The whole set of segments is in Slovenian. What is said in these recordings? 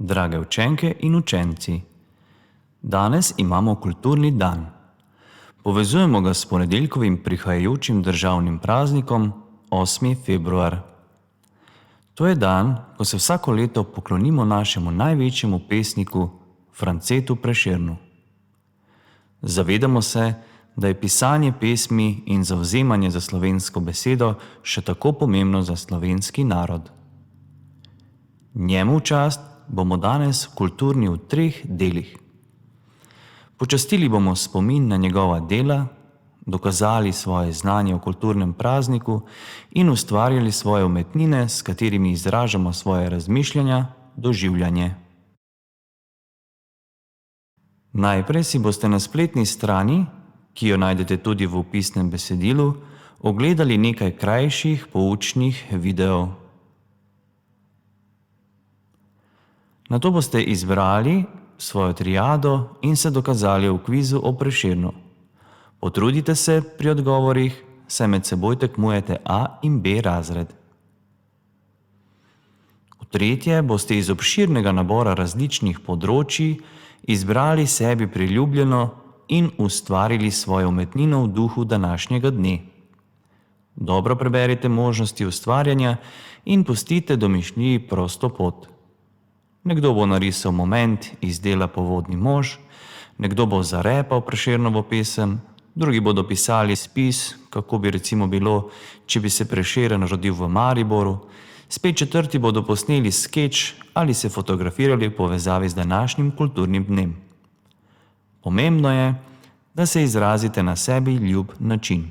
Drage učenke in učenci, danes imamo kulturni dan. Povezujemo ga s ponedeljkovim prihajajočim državnim praznikom 8. februar. To je dan, ko se vsako leto poklonimo našemu največjemu pesniku Francetu Prešernu. Zavedamo se, da je pisanje pesmi in zavzemanje za slovensko besedo še tako pomembno za slovenski narod. Njemu v čast bomo danes kulturni v 3 delih. Počastili bomo spomin na njegova dela, dokazali svoje znanje o kulturnem prazniku in ustvarjali svoje umetnine, s katerimi izražamo svoje razmišljanja, doživljanje. Najprej si boste na spletni strani, ki jo najdete tudi v opisnem besedilu, ogledali nekaj krajših poučnih videov. Nato boste izbrali svojo triado in se dokazali v kvizu o Prešernu. Potrudite se pri odgovorih, saj med seboj tekmujete A in B razred. V tretje boste iz obširnega nabora različnih področij izbrali sebi priljubljeno in ustvarili svojo umetnino v duhu današnjega dne. Dobro preberite možnosti ustvarjanja in pustite domišljiji prosto pot. Nekdo bo narisal moment iz dela Povodni mož, nekdo bo zarepal Prešernovo pesem, drugi bodo pisali spis, kako bi recimo bilo, če bi se Prešeren rodil v Mariboru, spet četrti bodo posneli skeč ali se fotografirali v povezavi z današnjim kulturnim dnem. Pomembno je, da se izrazite na sebi ljub način.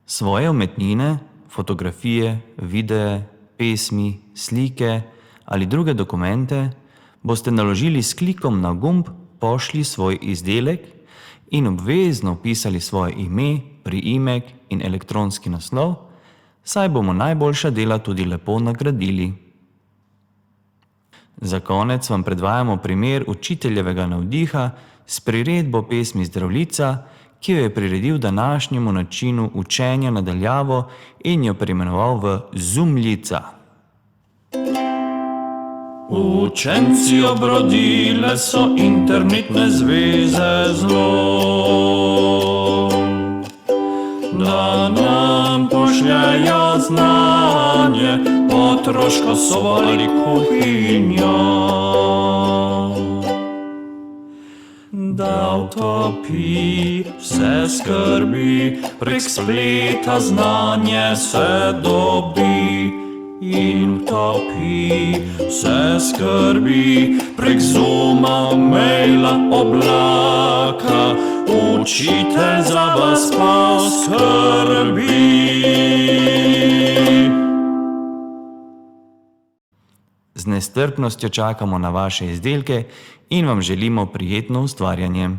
Svoje umetnine, fotografije, videe, pesmi, slike ali druge dokumente boste naložili s klikom na gumb Pošlji svoj izdelek in obvezno vpisali svoje ime, priimek in elektronski naslov, saj bomo najboljša dela tudi lepo nagradili. Za konec vam predvajamo primer učiteljevega navdiha s priredbo pesmi Zdravljica, ki jo je priredil današnjemu načinu učenja na daljavo in jo preimenoval v Zoomljica. Učenci obrodile so internetne zveze zlo, da nam pošljajo znanje, otroško sobo ali kuhinjo. Da utopi vse skrbi, prek spleta znanje se dobi. In utopi vse skrbi, prek Zooma, maila, oblaka, učitelj za vas poskrbi. Z nestrpnostjo čakamo na vaše izdelke in vam želimo prijetno ustvarjanje.